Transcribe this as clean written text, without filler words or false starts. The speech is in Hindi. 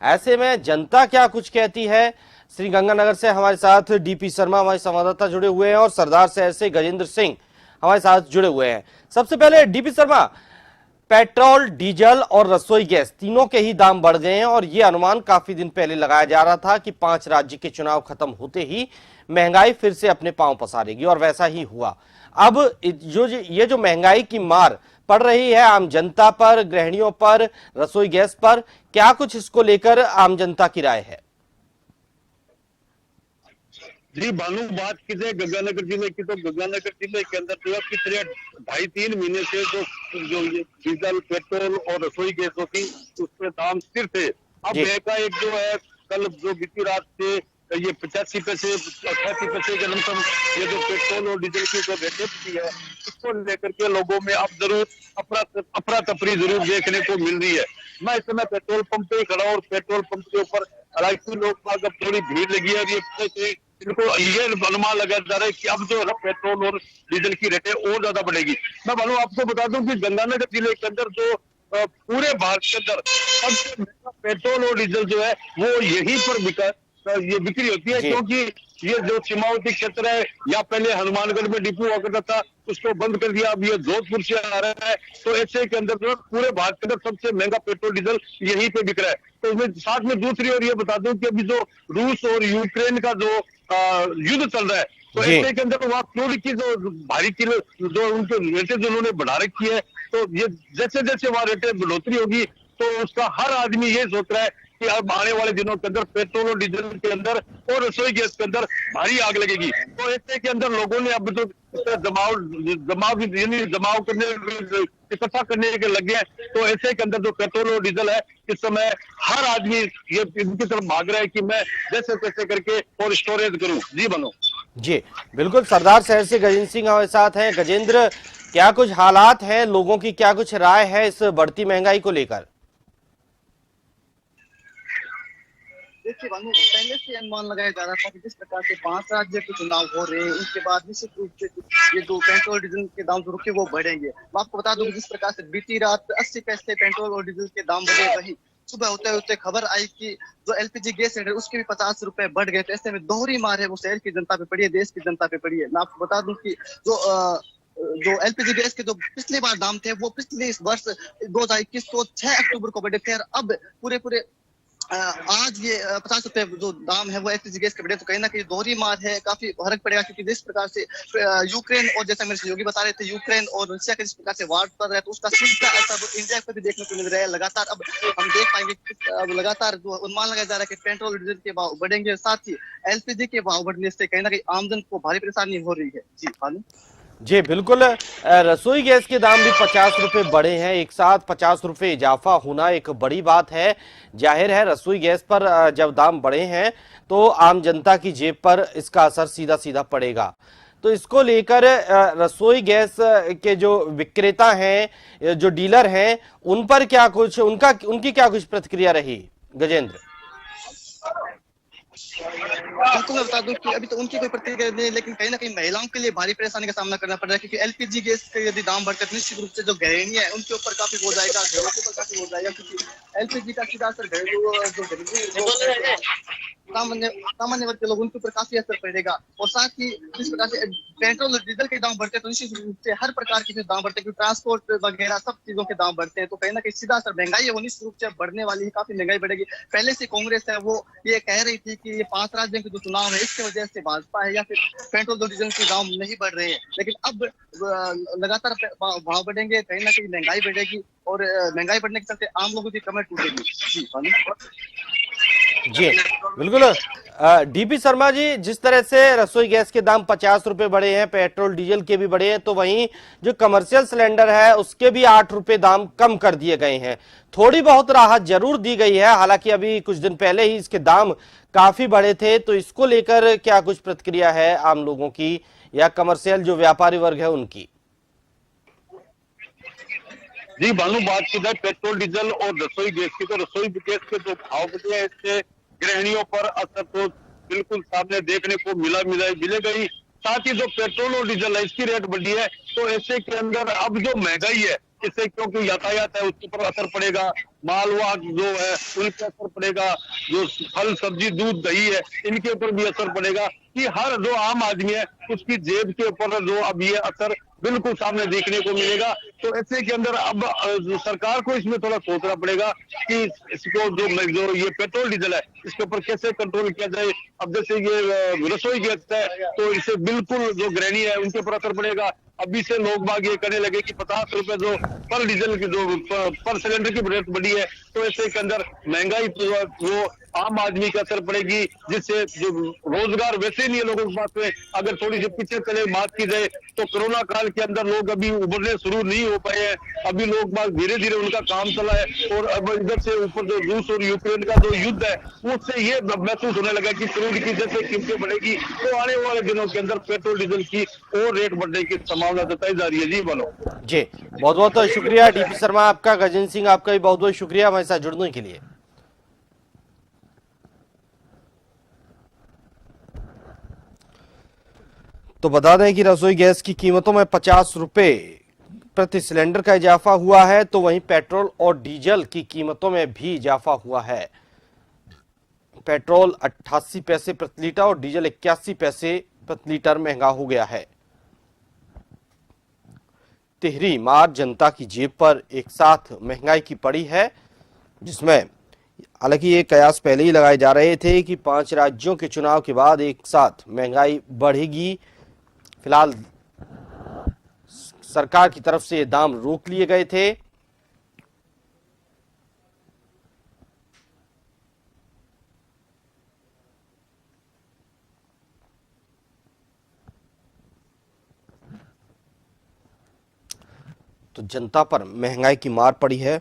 ऐसे में जनता क्या कुछ कहती है। श्री गंगानगर से हमारे साथ डीपी शर्मा हमारे संवाददाता जुड़े हुए हैं और सरदार शहर से गजेंद्र सिंह हमारे साथ जुड़े हुए हैं। सबसे पहले डीपी शर्मा, पेट्रोल, डीजल और रसोई गैस तीनों के ही दाम बढ़ गए हैं और ये अनुमान काफी दिन पहले लगाया जा रहा था कि 5 राज्य के चुनाव खत्म होते ही महंगाई फिर से अपने पांव पसारेगी और वैसा ही हुआ। अब ये जो महंगाई की मार पड़ रही है आम जनता पर, गृहिणियों पर, रसोई गैस पर, क्या कुछ इसको लेकर आम जनता की राय है? जी भानु, बात की जाए गंगानगर जिले की तो गंगानगर जिले के अंदर जो है पिछले 2.5-3 महीने से जो ये डीजल, पेट्रोल और रसोई गैस होती उसके दाम स्थिर थे। अब एकाएक जो है कल जो बीती रात से ये 85 पैसे 88 पैसे के लमसम ये जो पेट्रोल और डीजल की जो रेटें बढ़ी है इसको लेकर के लोगों में अब जरूर अफरा तफरी जरूर देखने को मिल रही है। मैं इस समय पेट्रोल पंप पे ही खड़ा और पेट्रोल पंप के ऊपर हालांकि लोग अब थोड़ी भीड़ लगी है। ये इनको ये अनुमान लगाया जा रहा है कि अब जो है ना पेट्रोल और डीजल की रेटें और ज्यादा बढ़ेगी। मैं मालूम आपको बता दूं कि गंगानगर जिले के अंदर जो पूरे भारत के अंदर सबसे महंगा पेट्रोल और डीजल जो है वो यहीं पर ये बिक्री होती है, क्योंकि ये जो सीमावर्ती क्षेत्र है या पहले हनुमानगढ़ में डिपो हुआ करता था उसको बंद कर दिया, अब ये जोधपुर से आ रहा है। तो ऐसे के अंदर जो पूरे भारत के अंदर सबसे महंगा पेट्रोल डीजल यहीं पे बिक रहा है। तो इसमें साथ में दूसरी ओर ये बता दूं कि अभी जो रूस और यूक्रेन का जो युद्ध चल रहा है तो ऐसे के अंदर वहाँ क्रूड की जो भारी किलो जो उनके रेटें जो उन्होंने बढ़ा रखी है, तो ये जैसे जैसे वहाँ रेटें बढ़ोतरी होगी तो उसका हर आदमी ये सोच रहा है कि अब आने वाले दिनों के अंदर पेट्रोल और डीजल के अंदर और रसोई गैस के अंदर भारी आग लगेगी। तो ऐसे के अंदर लोगों ने अब तो जमाव करने इकट्ठा करने के लगे हैं। तो ऐसे के अंदर जो पेट्रोल और डीजल है इस समय हर आदमी ये इनकी तरफ भाग रहा है कि मैं जैसे तैसे करके और स्टोरेज करूं। जी बनो जी बिल्कुल। सरदार शहर से गजेंद्र सिंह हमारे साथ हैं। गजेंद्र, क्या कुछ हालात हैं, लोगों की क्या कुछ राय है इस बढ़ती महंगाई को लेकर? देखिए भानु, पहले से अनुमान लगाया जा रहा था कि जिस प्रकार से 5 राज्य के चुनाव हो रहे हैं उसके बाद निश्चित रूप से ये जो पेट्रोल डीजल के दाम जो रुके वो बढ़ेंगे। मैं आपको बता दूं जिस प्रकार से बीती रात 80 पैसे पेट्रोल और डीजल के दाम बढ़े, वही सुबह होते होते खबर आई कि जो एलपीजी गैस सिलेंडर उसके भी 50 रुपए बढ़ गए। तो ऐसे में दोहरी मार है वो शहर की जनता पे पड़ी है, देश की जनता पे पड़ी है। मैं आपको बता दूं कि जो एलपीजी गैस के जो पिछली बार दाम थे वो पिछले इस वर्ष 2021 को 6 अक्टूबर को बढ़े थे और अब पूरे आज ये 50 रुपए जो दाम है वो एलपीजी गैस के बढ़े। तो कहीं ना कहीं दोहरी मार है, काफी फर्क पड़ेगा, क्योंकि जिस प्रकार से यूक्रेन और जैसा मेरे सहयोगी बता रहे थे यूक्रेन और रशिया के जिस प्रकार से वार कर रहा है तो उसका सीधा असर इंडिया पर भी देखने को मिल रहा है। लगातार अब हम देख पाएंगे अब लगातार जो अनुमान लगाया जा रहा है कि पेट्रोल डीजल के भाव बढ़ेंगे, साथ ही एलपीजी के भाव बढ़ने से कहीं ना कहीं आमजन को भारी परेशानी हो रही है। जी भानु जी बिल्कुल। रसोई गैस के दाम भी 50 रुपए बढ़े हैं। एक साथ 50 रुपए इजाफा होना एक बड़ी बात है। जाहिर है रसोई गैस पर जब दाम बढ़े हैं तो आम जनता की जेब पर इसका असर सीधा सीधा पड़ेगा। तो इसको लेकर रसोई गैस के जो विक्रेता हैं, जो डीलर हैं, उन पर क्या कुछ उनकी क्या कुछ प्रतिक्रिया रही गजेंद्र? बिल्कुल मैं बता दूं कि अभी तो उनकी कोई प्रतिक्रिया नहीं है, लेकिन कहीं ना कहीं महिलाओं के लिए भारी परेशानी का सामना करना पड़ रहा है, क्योंकि एलपीजी गैस के यदि दाम बढ़ते हैं निश्चित रूप से जो गृहिणी है उनके ऊपर काफी हो जाएगा, घरों के ऊपर काफी हो जाएगा, क्योंकि एलपीजी का सीधा असर सामान्य वर्ग के लोग उनके ऊपर काफी असर पड़ेगा। और साथ ही जिस प्रकार से पेट्रोल और डीजल के दाम बढ़ते हैं तो निश्चित रूप से हर प्रकार के दाम बढ़ते हैं, क्योंकि ट्रांसपोर्ट वगैरह सब चीजों के दाम बढ़ते हैं। तो कहीं ना कहीं सीधा असर महंगाई है वो निश्चित रूप से बढ़ने वाली है, काफी महंगाई बढ़ेगी। पहले से कांग्रेस है वो ये कह रही थी कि ये 5 राज्यों के जो चुनाव है इसकी वजह से भाजपा है या फिर पेट्रोल और डीजल के दाम नहीं बढ़ रहे हैं, लेकिन अब लगातार भाव बढ़ेंगे, कहीं ना कहीं महंगाई बढ़ेगी और महंगाई बढ़ने के चलते आम लोगों की कमर टूटेगी। जी बिल्कुल। डीपी शर्मा जी, जिस तरह से रसोई गैस के दाम 50 रुपए बढ़े हैं, पेट्रोल डीजल के भी बढ़े हैं, तो वहीं जो कमर्शियल सिलेंडर है उसके भी 8 रुपए दाम कम कर दिए गए हैं। थोड़ी बहुत राहत जरूर दी गई है, हालांकि अभी कुछ दिन पहले ही इसके दाम काफी बढ़े थे। तो इसको लेकर क्या कुछ प्रतिक्रिया है आम लोगों की या कमर्शियल जो व्यापारी वर्ग है उनकी? जी भानु, बात की जाए पेट्रोल डीजल और रसोई गैस की तो रसोई गैस के जो भाव बढ़े हैं इससे गृहिणियों पर असर तो बिल्कुल सामने देखने को मिलेगा ही। साथ ही जो पेट्रोल और डीजल है इसकी रेट बढ़ी है, तो ऐसे के अंदर अब जो महंगाई है इससे क्योंकि यातायात है उसके ऊपर असर पड़ेगा, मालवाहक जो है उन पर असर पड़ेगा, जो फल सब्जी दूध दही है इनके ऊपर भी असर पड़ेगा, कि हर जो आम आदमी है उसकी जेब के ऊपर जो अब ये असर बिल्कुल सामने देखने को मिलेगा। तो ऐसे के अंदर अब सरकार को इसमें थोड़ा सोचना पड़ेगा कि इसको जो ये पेट्रोल डीजल है इसके ऊपर कैसे कंट्रोल किया जाए। अब जैसे ये रसोई गैस है तो इससे बिल्कुल जो गृहिणी है उनके ऊपर असर पड़ेगा। अभी से लोग बाग ये करने लगे कि 50 रुपए जो पर डीजल की जो पर सिलेंडर की रेट बढ़ी है, तो ऐसे के अंदर महंगाई वो आम आदमी का असर पड़ेगी, जिससे जो रोजगार वैसे नहीं है लोगों के पास में। अगर थोड़ी सी पीछे चले बात की जाए तो कोरोना काल के अंदर लोग अभी उभरने शुरू नहीं हो पाए हैं, अभी लोग बात धीरे धीरे उनका काम चला है। और अब इधर से ऊपर जो रूस और यूक्रेन का जो युद्ध है उससे ये महसूस होने लगा कि क्रूड की जैसे कीमतें बढ़ेगी तो आने वाले दिनों के अंदर पेट्रोल डीजल की और रेट बढ़ने की संभावना जताई जा रही है। जी बोलो जी, बहुत बहुत शुक्रिया डीपी शर्मा आपका। गजेंद्र सिंह आपका भी बहुत बहुत शुक्रिया हमारे साथ जुड़ने के लिए। तो बता दें कि रसोई गैस की कीमतों में 50 रुपए प्रति सिलेंडर का इजाफा हुआ है, तो वहीं पेट्रोल और डीजल की कीमतों में भी इजाफा हुआ है। पेट्रोल 88 पैसे प्रति लीटर और डीजल 81 पैसे प्रति लीटर महंगा हो गया है। तिहरी मार जनता की जेब पर एक साथ महंगाई की पड़ी है, जिसमें हालांकि ये कयास पहले ही लगाए जा रहे थे कि 5 राज्यों के चुनाव के बाद एक साथ महंगाई बढ़ेगी। फिलहाल सरकार की तरफ से ये दाम रोक लिए गए थे। तो जनता पर महंगाई की मार पड़ी है।